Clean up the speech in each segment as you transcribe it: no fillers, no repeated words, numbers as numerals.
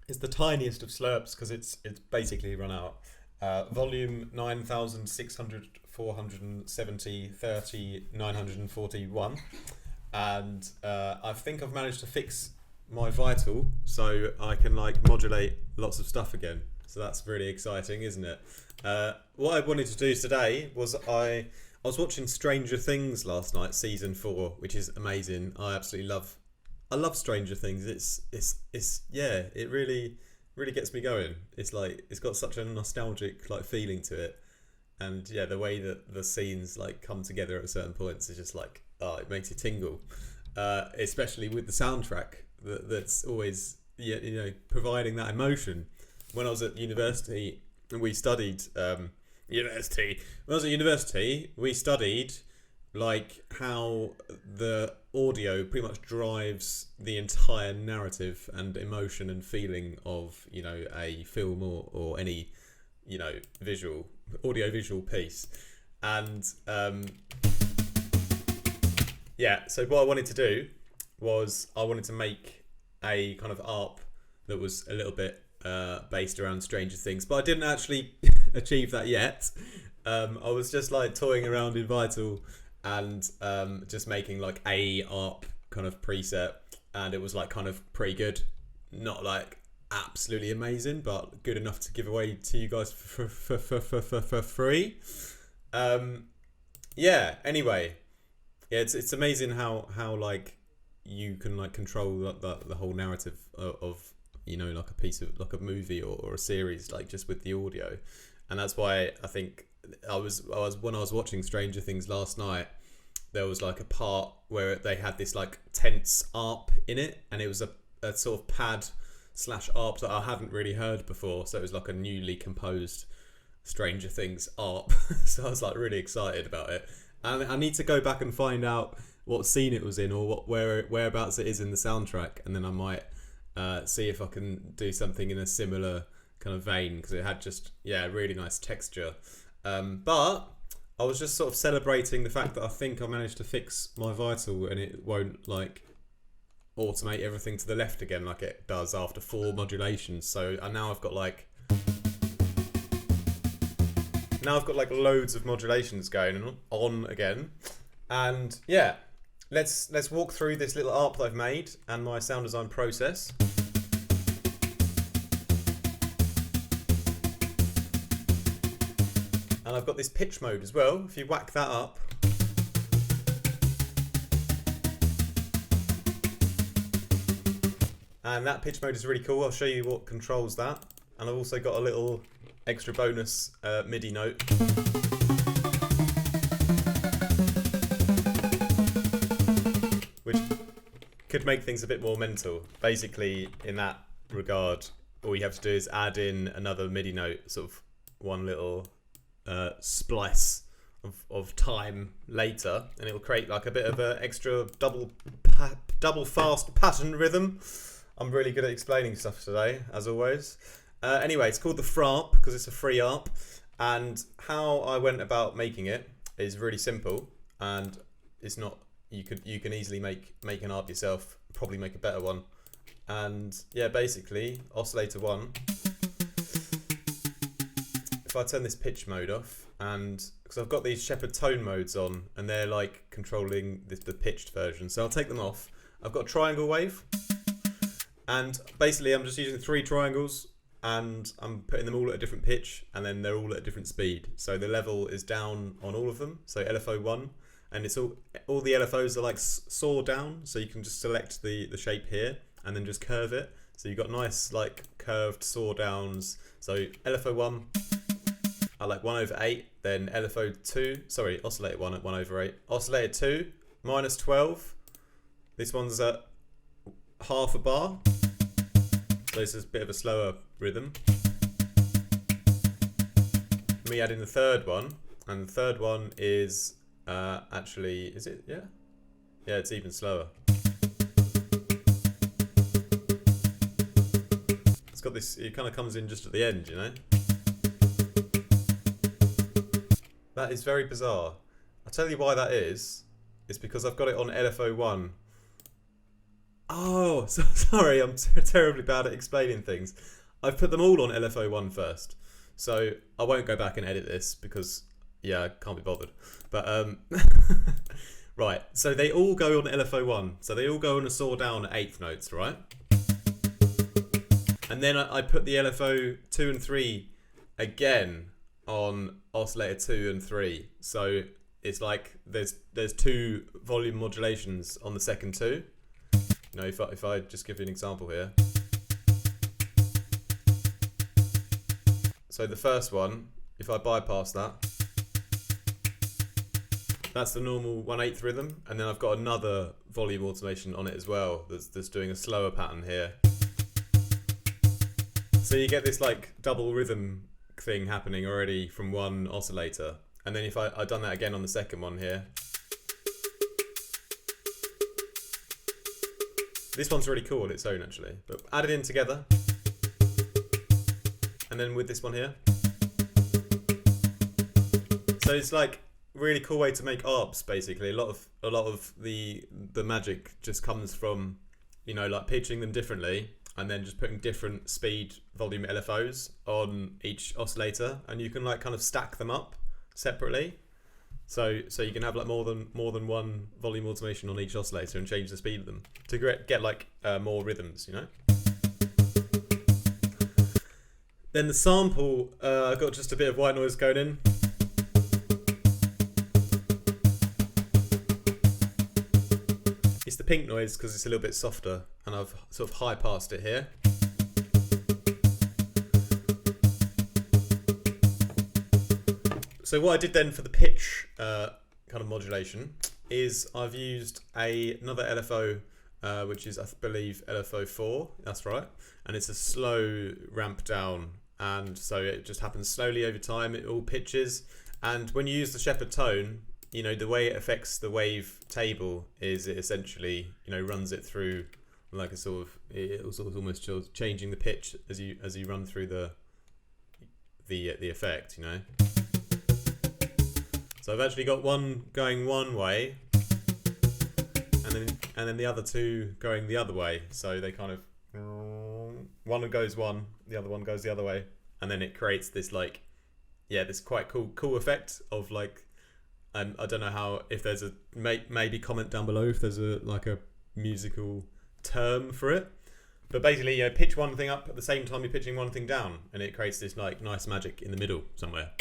It's the tiniest of slurps because it's basically run out. Volume 9600 470 30 941, and I think I've managed to fix my Vital so I can like modulate lots of stuff again. So that's really exciting, isn't it? What I wanted to do today was I was watching Stranger Things last night, season 4, which is amazing. I love Stranger Things. It's yeah, it really gets me going. It's like it's got such a nostalgic like feeling to it, and yeah, the way that the scenes like come together at certain points is just like, oh, it makes you tingle. Especially with the soundtrack that's always, yeah, you know, providing that emotion. When I was at university and we studied university. When I was at university, we studied like how the audio pretty much drives the entire narrative and emotion and feeling of, you know, a film or any, you know, audio visual piece. And yeah, so what I wanted to do was I wanted to make a kind of ARP that was a little bit based around Stranger Things, but I didn't actually achieve that yet. I was just like toying around in Vital and just making like a ARP kind of preset, and it was like kind of pretty good, not like absolutely amazing, but good enough to give away to you guys for free. Yeah, anyway, yeah, it's amazing how like you can like control the whole narrative of, you know, like a piece of like a movie or a series, like just with the audio. And that's why I think I was when I was watching Stranger Things last night, there was like a part where they had this like tense ARP in it, and it was a sort of pad / ARP that I hadn't really heard before, so it was like a newly composed Stranger Things ARP. So I was like really excited about it, and I need to go back and find out what scene it was in or whereabouts it is in the soundtrack, and then I might see if I can do something in a similar kind of vein, because it had just, yeah, really nice texture. But I was just sort of celebrating the fact that I think I managed to fix my Vital and it won't like automate everything to the left again like it does after 4 modulations. So now I've got like loads of modulations going on again. And yeah, let's walk through this little ARP that I've made and my sound design process. And I've got this pitch mode as well. If you whack that up, and that pitch mode is really cool. I'll show you what controls that. And I've also got a little extra bonus MIDI note. Which could make things a bit more mental. Basically, in that regard, all you have to do is add in another MIDI note, sort of one little splice of time later, and it will create like a bit of an extra double fast pattern rhythm. I'm really good at explaining stuff today, as always. Anyway, it's called the FRARP because it's a free ARP, and how I went about making it is really simple, and it's not, you can easily make an ARP yourself, probably make a better one. And yeah, basically oscillator 1, if I turn this pitch mode off, and because I've got these Shepherd tone modes on and they're like controlling the pitched version, so I'll take them off. I've got a triangle wave, and basically I'm just using 3 triangles and I'm putting them all at a different pitch, and then they're all at a different speed, so the level is down on all of them. So LFO 1, and it's all the LFOs are like saw down, so you can just select the shape here and then just curve it, so you've got nice like curved saw downs. So LFO 1 I like 1/8, then LFO 2, sorry, oscillator 1 at 1/8, oscillator 2 -12. This one's at half a bar, so this is a bit of a slower rhythm. Me adding the third one, and the third one is actually, is it? Yeah, yeah, it's even slower. It's got this, it kind of comes in just at the end, you know. That is very bizarre. I'll tell you why that is. It's because I've got it on LFO 1. Oh, sorry, I'm terribly bad at explaining things. I've put them all on LFO1 first, so I won't go back and edit this because, yeah, I can't be bothered. But right, so they all go on LFO1, so they all go on a saw down at eighth notes, right? And then I put the LFO 2 and 3 again on oscillator 2 and 3. So it's like there's two volume modulations on the second two. You know, if I just give you an example here. So the first one, if I bypass that, that's the normal 1/8 rhythm, and then I've got another volume automation on it as well that's doing a slower pattern here. So you get this like double rhythm thing happening already from one oscillator. And then if I've done that again on the second one here. This one's really cool on its own actually, but add it in together. And then with this one here. So it's like really cool way to make arps basically. A lot of the magic just comes from, you know, like pitching them differently and then just putting different speed volume LFOs on each oscillator, and you can like kind of stack them up separately. So you can have like more than one volume automation on each oscillator and change the speed of them to get like more rhythms, you know. Then the sample, I've got just a bit of white noise going in. It's the pink noise because it's a little bit softer, and I've sort of high passed it here. So what I did then for the pitch kind of modulation is I've used another LFO, which is I believe LFO 4, that's right, and it's a slow ramp down, and so it just happens slowly over time. It all pitches, and when you use the Shepherd tone, you know, the way it affects the wave table is it essentially, you know, runs it through like a sort of, it sort of almost changing the pitch as you run through the effect, you know. So I've actually got one going one way, and then the other two going the other way. So they kind of, one goes one, the other one goes the other way, and then it creates this like, yeah, this quite cool effect of like. And I don't know how, if there's a, maybe comment down below if there's a like a musical term for it. But basically, you know, pitch one thing up at the same time you're pitching one thing down, and it creates this like nice magic in the middle somewhere.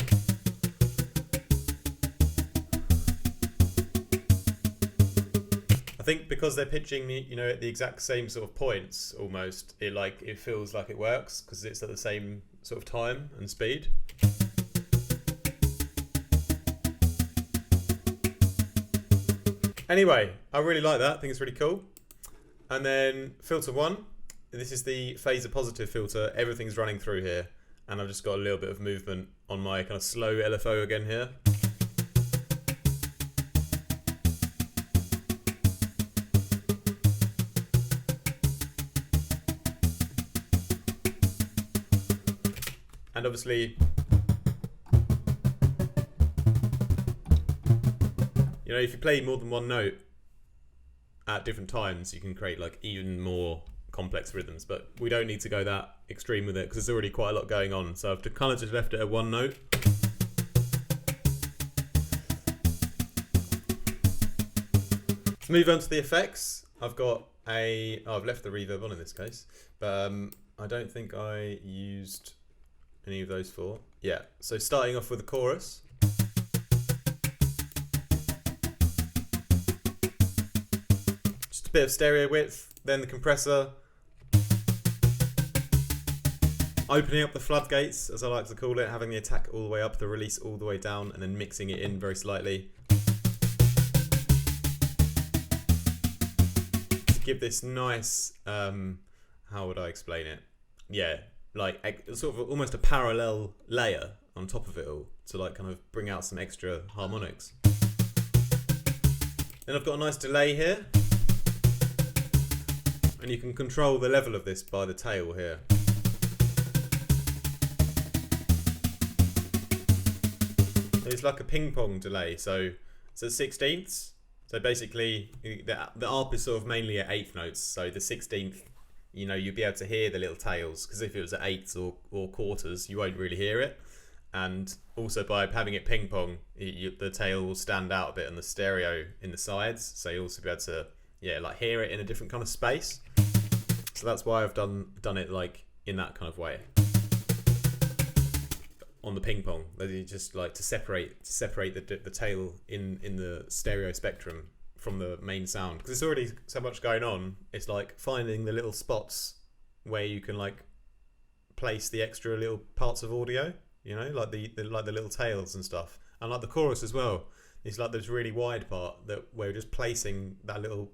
I think because they're pitching, you know, at the exact same sort of points almost, it feels like it works because it's at the same sort of time and speed. Anyway, I really like that. I think it's really cool. And then filter 1. This is the phaser positive filter. Everything's running through here. And I've just got a little bit of movement on my kind of slow LFO again here. And obviously, you know, if you play more than one note at different times, you can create like even more complex rhythms, but we don't need to go that extreme with it because there's already quite a lot going on. So I've kind of just left it at one note. Let's move on to the effects. I've left the reverb on in this case, but I don't think I used any of those four. Yeah, so starting off with the chorus. Just a bit of stereo width, then the compressor. Opening up the floodgates, as I like to call it, having the attack all the way up, the release all the way down, and then mixing it in very slightly. To give this nice, how would I explain it? Yeah, like sort of almost a parallel layer on top of it all to like kind of bring out some extra harmonics. Then I've got a nice delay here, and you can control the level of this by the tail here. It's like a ping pong delay, so it's at 16ths, So basically, the ARP is sort of mainly at eighth notes. So the 16th, you'd be able to hear the little tails, because if it was at eighths or quarters, you won't really hear it. And also by having it ping pong, the tail will stand out a bit on the stereo in the sides. So you'll also be able to hear it in a different kind of space. So that's why I've done it like in that kind of way. On the ping pong, you just like to separate the tail in the stereo spectrum from the main sound, because there's already so much going on. It's like finding the little spots where you can like place the extra little parts of audio, like the little tails and stuff, and like the chorus as well. It's like this really wide part that we're just placing that little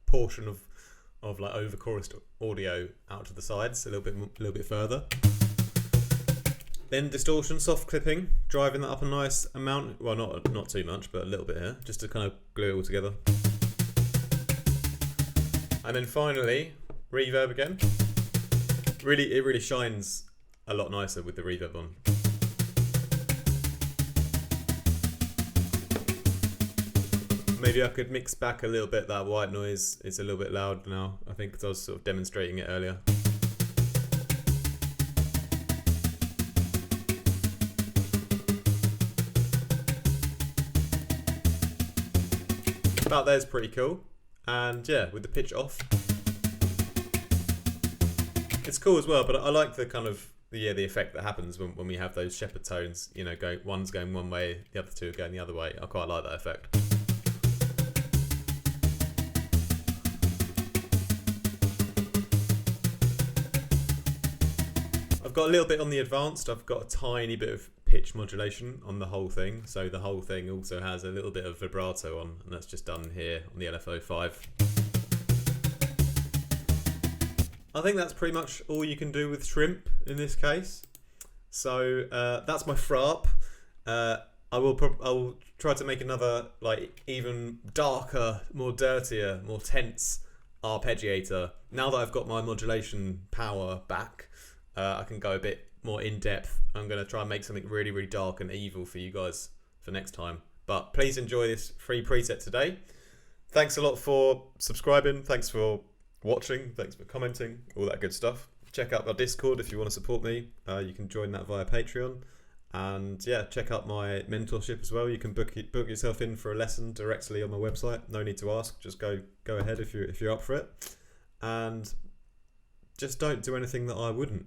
portion of like over chorused audio out to the sides a little bit further. Then distortion, soft clipping, driving that up a nice amount. Well, not too much, but a little bit here, just to kind of glue it all together. And then finally, reverb again. It really shines a lot nicer with the reverb on. Maybe I could mix back a little bit that white noise. It's a little bit loud now, I think, because I was sort of demonstrating it earlier. About there's pretty cool, and yeah, with the pitch off, it's cool as well. But I like the kind of the effect that happens when we have those shepherd tones. One's going one way, the other two are going the other way. I quite like that effect. I've got a little bit on the advanced. I've got a tiny bit of pitch modulation on the whole thing, so the whole thing also has a little bit of vibrato on, and that's just done here on the LFO5. I think that's pretty much all you can do with Shrimp in this case. So that's my FRARP. I will try to make another like even darker, more dirtier, more tense arpeggiator. Now that I've got my modulation power back, I can go a bit more in depth. I'm going to try and make something really, really dark and evil for you guys for next time. But please enjoy this free preset today. Thanks a lot for subscribing. Thanks for watching. Thanks for commenting. All that good stuff. Check out our Discord if you want to support me. You can join that via Patreon. And yeah, check out my mentorship as well. You can book yourself in for a lesson directly on my website. No need to ask. Just go ahead if you're up for it. And just don't do anything that I wouldn't.